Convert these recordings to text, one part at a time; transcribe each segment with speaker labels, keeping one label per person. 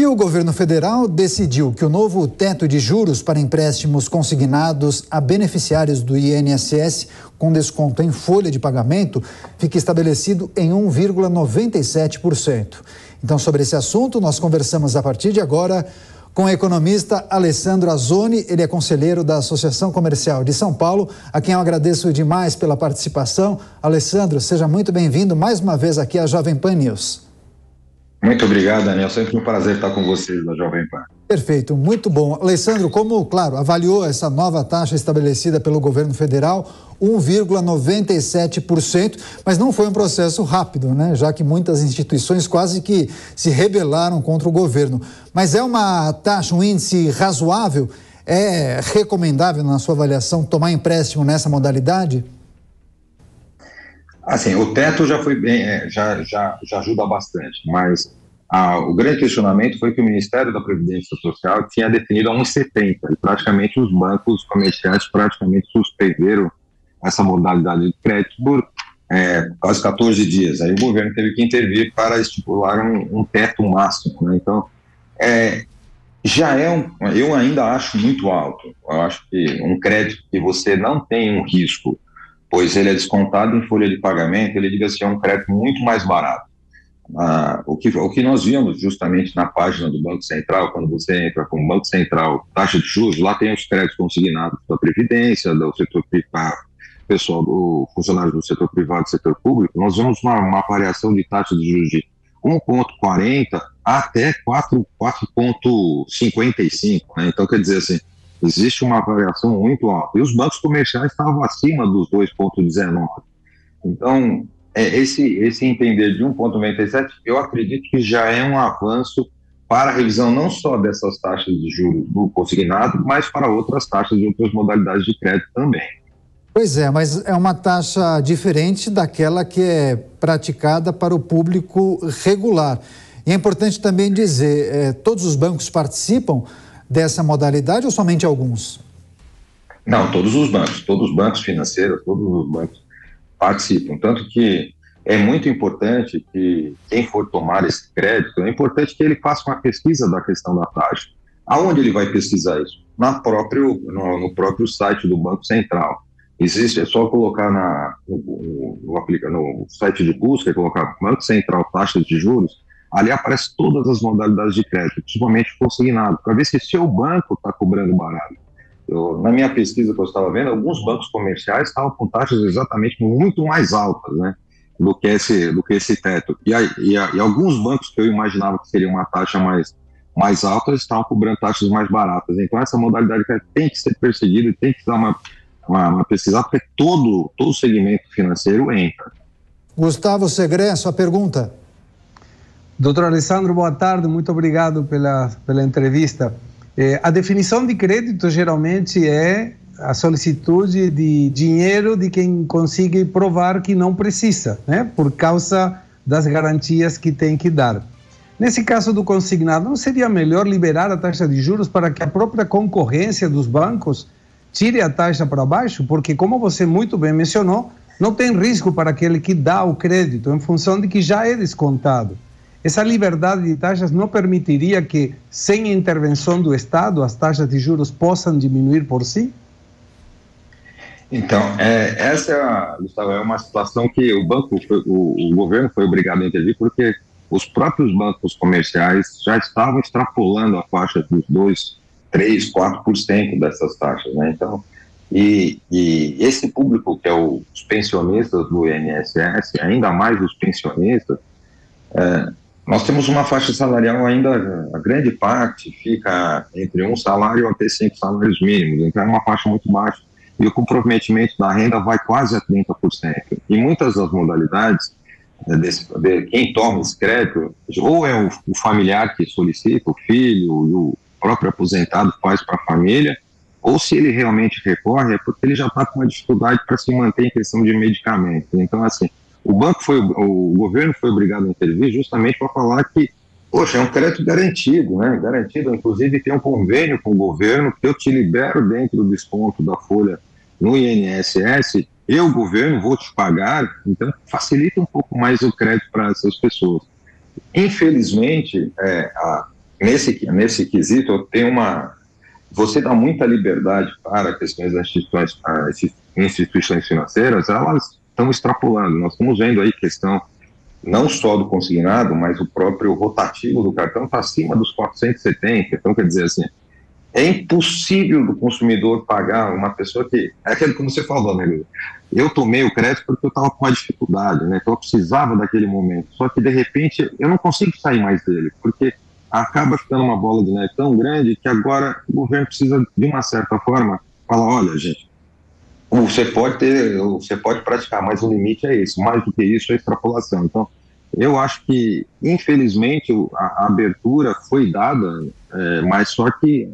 Speaker 1: E o governo federal decidiu que o novo teto de juros para empréstimos consignados a beneficiários do INSS com desconto em folha de pagamento fique estabelecido em 1,97%. Então, sobre esse assunto, nós conversamos a partir de agora com o economista Alessandro Azzoni. Ele é conselheiro da Associação Comercial de São Paulo, a quem eu agradeço demais pela participação. Alessandro, seja muito bem-vindo mais uma vez aqui à Jovem Pan News.
Speaker 2: Muito obrigado, Daniel. Sempre um prazer estar com vocês na Jovem Pan.
Speaker 1: Perfeito, muito bom. Alessandro, como, claro, avaliou essa nova taxa estabelecida pelo governo federal, 1,97%, mas não foi um processo rápido, né? Já que muitas instituições quase que se rebelaram contra o governo. Mas é uma taxa, um índice razoável? É recomendável, na sua avaliação, tomar empréstimo nessa modalidade?
Speaker 2: Assim, o teto já foi bem, já ajuda bastante, mas o grande questionamento foi que o Ministério da Previdência Social tinha definido a 1,70 e praticamente os bancos comerciais suspenderam essa modalidade de crédito por quase 14 dias. Aí o governo teve que intervir para estipular um teto máximo, né? Então, eu ainda acho muito alto. Eu acho que um crédito que você não tem um risco, pois ele é descontado em folha de pagamento, ele devia ser um crédito muito mais barato. O que nós vimos justamente na página do Banco Central, quando você entra com o Banco Central, taxa de juros, lá tem os créditos consignados da Previdência, do setor privado, pessoal, do funcionário do setor privado e setor público. Nós vemos uma variação de taxa de juros de 1,40 até 4,55, né? Então, quer dizer assim, existe uma variação muito alta. E os bancos comerciais estavam acima dos 2,19. Então, esse entender de 1,97, eu acredito que já é um avanço para a revisão não só dessas taxas de juros do consignado, mas para outras taxas de outras modalidades de crédito também.
Speaker 1: Pois é, mas é uma taxa diferente daquela que é praticada para o público regular. E é importante também dizer, todos os bancos participam dessa modalidade ou somente alguns?
Speaker 2: Não, todos os bancos financeiros, todos os bancos participam, tanto que é muito importante que quem for tomar esse crédito, é importante que ele faça uma pesquisa da questão da taxa. Aonde ele vai pesquisar isso? No próprio site do Banco Central. É só colocar no site de busca, colocar Banco Central taxa de juros, ali aparece todas as modalidades de crédito, principalmente consignado, para ver se seu banco está cobrando barato. Na minha pesquisa que eu estava vendo, alguns bancos comerciais estavam com taxas exatamente muito mais altas, né, do que esse teto. E alguns bancos que eu imaginava que seria uma taxa mais alta, estavam cobrando taxas mais baratas. Então, essa modalidade tem que ser perseguida e tem que dar uma pesquisa, porque todo o segmento financeiro entra.
Speaker 1: Gustavo Segré, sua pergunta.
Speaker 3: Doutor Alessandro, boa tarde, muito obrigado pela entrevista. A definição de crédito geralmente é a solicitude de dinheiro de quem consiga provar que não precisa, né? Por causa das garantias que tem que dar. Nesse caso do consignado, não seria melhor liberar a taxa de juros para que a própria concorrência dos bancos tire a taxa para baixo? Porque, como você muito bem mencionou, não tem risco para aquele que dá o crédito, em função de que já é descontado. Essa liberdade de taxas não permitiria que, sem intervenção do Estado, as taxas de juros possam diminuir por si?
Speaker 2: Então, essa, Gustavo, é uma situação que o governo foi obrigado a intervir, porque os próprios bancos comerciais já estavam extrapolando a faixa dos 2%, 3%, 4% dessas taxas, né? Então, e esse público, que é os pensionistas do INSS, ainda mais os pensionistas, nós temos uma faixa salarial ainda, a grande parte fica entre um salário até 5 salários mínimos, então é uma faixa muito baixa, e o comprometimento da renda vai quase a 30%. E muitas das modalidades, quem toma esse crédito, ou é o familiar que solicita, o filho, e o próprio aposentado faz para a família, ou se ele realmente recorre, é porque ele já está com uma dificuldade para se manter em questão de medicamento. Então, assim, o governo foi obrigado a intervir justamente para falar que, poxa, é um crédito garantido, né? Garantido, inclusive tem um convênio com o governo que eu te libero dentro do desconto da folha no INSS, eu, governo, vou te pagar, então facilita um pouco mais o crédito para essas pessoas. Infelizmente, nesse quesito, eu tenho você dá muita liberdade para questões das instituições financeiras, elas estão extrapolando. Nós estamos vendo aí questão não só do consignado, mas o próprio rotativo do cartão está acima dos 470. Então, quer dizer assim, é impossível do consumidor pagar uma pessoa que... É aquilo que você falou, né, Luiz? Eu tomei o crédito porque eu estava com uma dificuldade, né? Então eu precisava daquele momento. Só que, de repente, eu não consigo sair mais dele, porque acaba ficando uma bola de neve tão grande que agora o governo precisa, de uma certa forma, falar, olha, gente, você pode praticar, mas o limite é esse. Mais do que isso é extrapolação. Então, eu acho que, infelizmente, a abertura foi dada, mas só que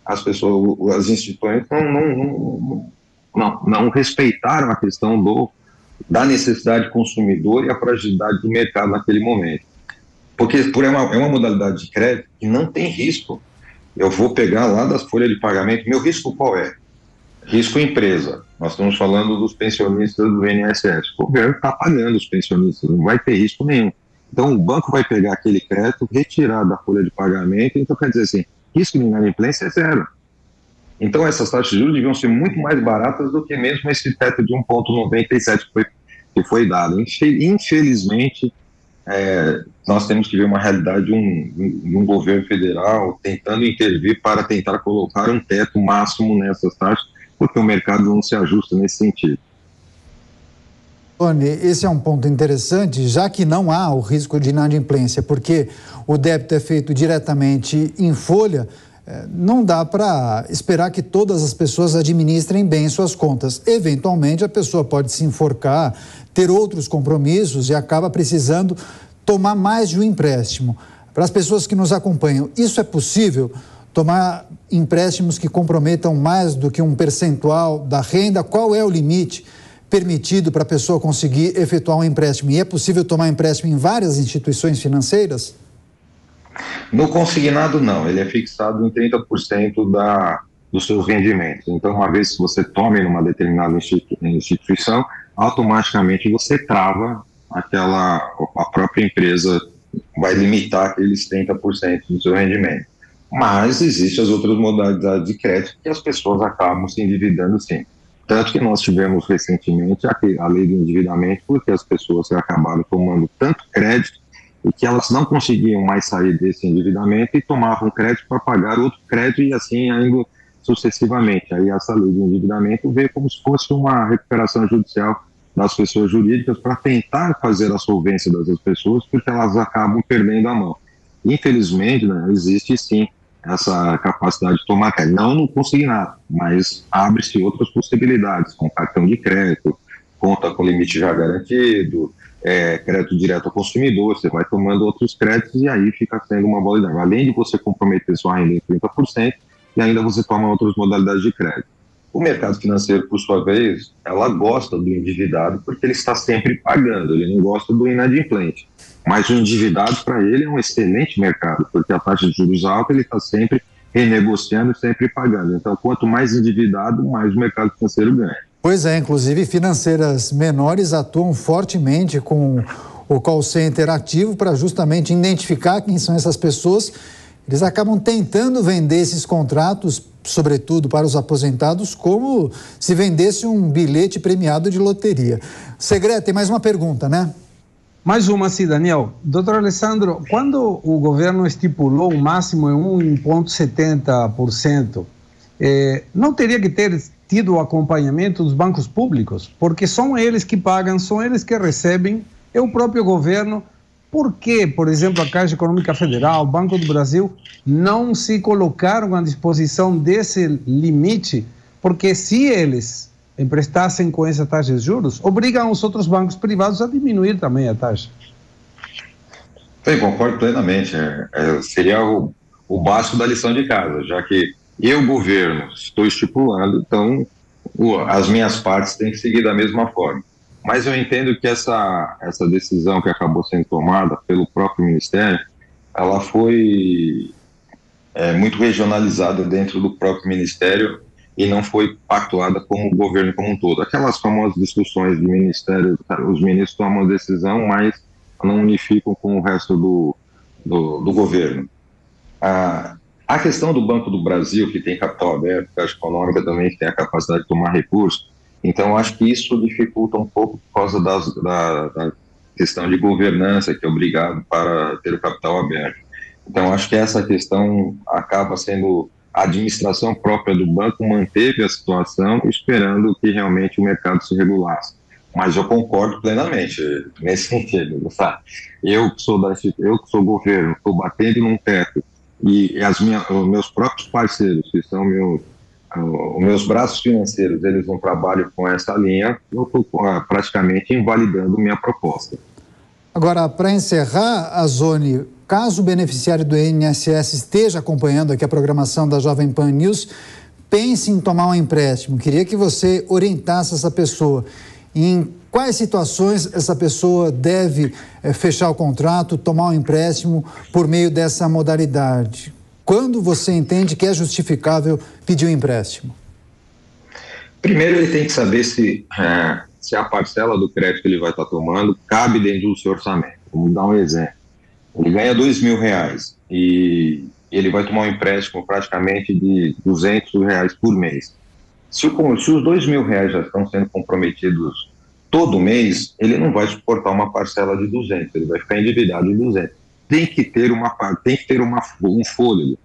Speaker 2: as pessoas, as instituições não respeitaram a questão da necessidade do consumidor e a fragilidade do mercado naquele momento. Porque é uma modalidade de crédito que não tem risco. Eu vou pegar lá das folhas de pagamento, meu risco qual é? Risco empresa. Nós estamos falando dos pensionistas do INSS. O governo está pagando os pensionistas, não vai ter risco nenhum. Então, o banco vai pegar aquele crédito, retirar da folha de pagamento, então quer dizer assim, risco de inadimplência é zero. Então, essas taxas de juros deviam ser muito mais baratas do que mesmo esse teto de 1,97 que foi dado. Infelizmente, nós temos que ver uma realidade de um governo federal tentando intervir para tentar colocar um teto máximo nessas taxas, porque o mercado não se ajusta nesse sentido.
Speaker 1: Tony, esse é um ponto interessante, já que não há o risco de inadimplência, porque o débito é feito diretamente em folha, não dá para esperar que todas as pessoas administrem bem suas contas. Eventualmente, a pessoa pode se enforcar, ter outros compromissos e acaba precisando tomar mais de um empréstimo. Para as pessoas que nos acompanham, isso é possível? Tomar empréstimos que comprometam mais do que um percentual da renda? Qual é o limite permitido para a pessoa conseguir efetuar um empréstimo? E é possível tomar empréstimo em várias instituições financeiras?
Speaker 2: No consignado, não. Ele é fixado em 30% dos seus rendimentos. Então, uma vez que você tome numa determinada instituição, automaticamente você trava a própria empresa vai limitar aqueles 30% do seu rendimento. Mas existem as outras modalidades de crédito que as pessoas acabam se endividando sim. Tanto que nós tivemos recentemente a lei do endividamento, porque as pessoas acabaram tomando tanto crédito e que elas não conseguiam mais sair desse endividamento e tomavam crédito para pagar outro crédito e assim ainda sucessivamente. Aí essa lei do endividamento veio como se fosse uma recuperação judicial das pessoas jurídicas para tentar fazer a solvência dessas pessoas, porque elas acabam perdendo a mão. Infelizmente, né, existe sim essa capacidade de tomar crédito, não no consignado, mas abre-se outras possibilidades, com cartão de crédito, conta com limite já garantido, crédito direto ao consumidor, você vai tomando outros créditos e aí fica sendo uma bola de neve. Além de você comprometer sua renda em 30%, e ainda você toma outras modalidades de crédito. O mercado financeiro, por sua vez, ela gosta do endividado porque ele está sempre pagando, ele não gosta do inadimplente. Mas o endividado, para ele, é um excelente mercado, porque a taxa de juros alta, ele está sempre renegociando e sempre pagando. Então, quanto mais endividado, mais o mercado financeiro ganha.
Speaker 1: Pois é, inclusive financeiras menores atuam fortemente com o call center ativo para justamente identificar quem são essas pessoas. Eles acabam tentando vender esses contratos, sobretudo para os aposentados, como se vendesse um bilhete premiado de loteria. Segredo, tem mais uma pergunta, né?
Speaker 3: Mais uma, sim, Daniel. Doutor Alessandro, quando o governo estipulou o máximo em 1,70%, não teria que ter tido o acompanhamento dos bancos públicos? Porque são eles que pagam, são eles que recebem, é o próprio governo. Por que, por exemplo, a Caixa Econômica Federal, o Banco do Brasil, não se colocaram à disposição desse limite? Porque se eles emprestassem com essa taxa de juros, obrigam os outros bancos privados a diminuir também a taxa.
Speaker 2: Eu concordo plenamente. Seria o básico da lição de casa, já que eu, governo, estou estipulando, então as minhas partes têm que seguir da mesma forma. Mas eu entendo que essa decisão que acabou sendo tomada pelo próprio Ministério, ela foi muito regionalizada dentro do próprio Ministério e não foi pactuada como o governo como um todo. Aquelas famosas discussões de Ministério, os ministros tomam a decisão, mas não unificam com o resto do governo. A questão do Banco do Brasil, que tem capital aberto, a Caixa Econômica também tem a capacidade de tomar recursos, então eu acho que isso dificulta um pouco por causa da questão de governança, que é obrigado para ter o capital aberto. Então eu acho que essa questão acaba sendo... A administração própria do banco manteve a situação esperando que realmente o mercado se regulasse. Mas eu concordo plenamente nesse sentido, sabe? Eu que sou governo, estou batendo num teto e os meus próprios parceiros, que são os meus braços financeiros, eles não trabalham com essa linha, eu estou praticamente invalidando minha proposta.
Speaker 1: Agora, para encerrar, Azzoni, caso o beneficiário do INSS esteja acompanhando aqui a programação da Jovem Pan News, pense em tomar um empréstimo. Queria que você orientasse essa pessoa. Em quais situações essa pessoa deve fechar o contrato, tomar um empréstimo por meio dessa modalidade? Quando você entende que é justificável pedir um empréstimo?
Speaker 2: Primeiro, ele tem que saber se a parcela do crédito que ele vai estar tomando cabe dentro do seu orçamento. Vamos dar um exemplo. Ele ganha R$2.000 e ele vai tomar um empréstimo praticamente de R$200 por mês. Se os R$2.000 já estão sendo comprometidos todo mês, ele não vai suportar uma parcela de 200, ele vai ficar endividado de 200. Tem que ter um fôlego.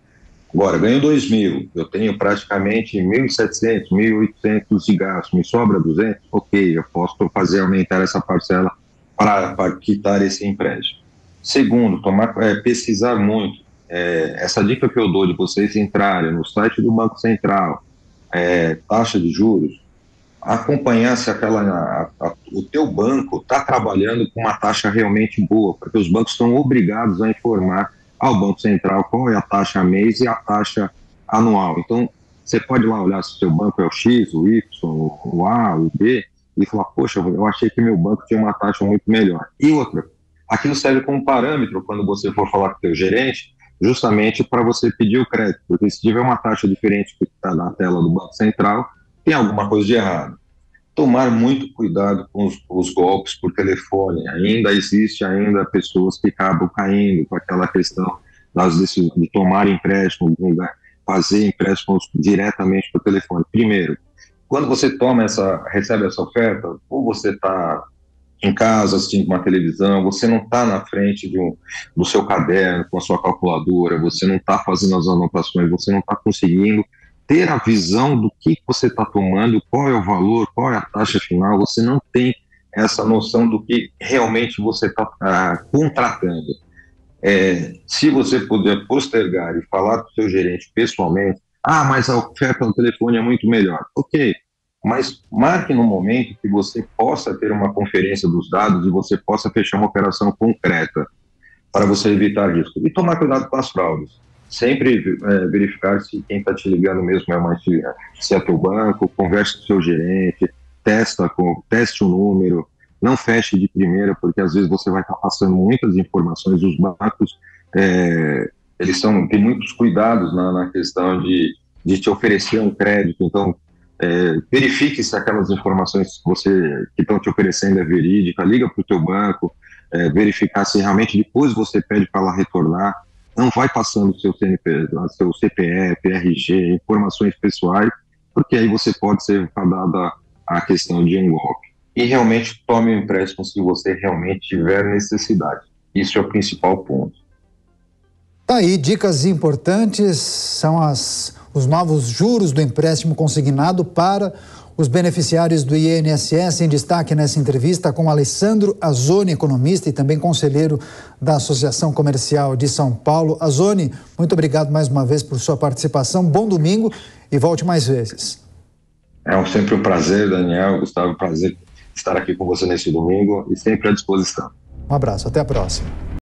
Speaker 2: Agora, ganho 2.000, eu tenho praticamente 1.700, 1.800 de gasto, me sobra 200, ok, eu posso aumentar essa parcela para quitar esse empréstimo. Segundo, pesquisar muito. Essa dica que eu dou de vocês entrarem no site do Banco Central, taxa de juros, acompanhar se o teu banco está trabalhando com uma taxa realmente boa, porque os bancos são obrigados a informar ao Banco Central qual é a taxa mês e a taxa anual. Então, você pode ir lá olhar se o seu banco é o X, o Y, o A, o B, e falar, poxa, eu achei que meu banco tinha uma taxa muito melhor. E outra, aquilo serve como parâmetro quando você for falar com o teu gerente, justamente para você pedir o crédito, porque se tiver uma taxa diferente que está na tela do Banco Central, tem alguma coisa de errado. Tomar muito cuidado com os golpes por telefone. Ainda existe pessoas que acabam caindo com aquela questão de tomar empréstimo, fazer empréstimos diretamente por telefone. Primeiro, quando você recebe essa oferta, ou você está em casa assistindo uma televisão, você não está na frente do seu caderno com a sua calculadora, você não está fazendo as anotações, você não está conseguindo ter a visão do que você está tomando, qual é o valor, qual é a taxa final, você não tem essa noção do que realmente você está contratando. Se você puder postergar e falar com o seu gerente pessoalmente, mas a oferta no telefone é muito melhor. Ok, mas marque no momento que você possa ter uma conferência dos dados e você possa fechar uma operação concreta para você evitar risco. E tomar cuidado com as fraudes. Sempre verificar se quem está te ligando mesmo se é teu banco, converse com o seu gerente, teste o número, não feche de primeira, porque às vezes você vai estar passando muitas informações. Os bancos, eles têm muitos cuidados na questão de te oferecer um crédito, então verifique se aquelas informações que estão te oferecendo é verídica, liga para o teu banco, verificar se realmente depois você pede para ela retornar. Não vai passando o seu CPF, RG, informações pessoais, porque aí você pode ser dada a questão de um golpe. E realmente tome um empréstimo se você realmente tiver necessidade. Isso é o principal ponto.
Speaker 1: Tá aí, dicas importantes, são os novos juros do empréstimo consignado para os beneficiários do INSS. Em destaque nessa entrevista com Alessandro Azzoni, economista e também conselheiro da Associação Comercial de São Paulo. Azzoni, muito obrigado mais uma vez por sua participação. Bom domingo e volte mais vezes.
Speaker 2: É sempre um prazer, Daniel, Gustavo, prazer estar aqui com você nesse domingo e sempre à disposição.
Speaker 1: Um abraço, até a próxima.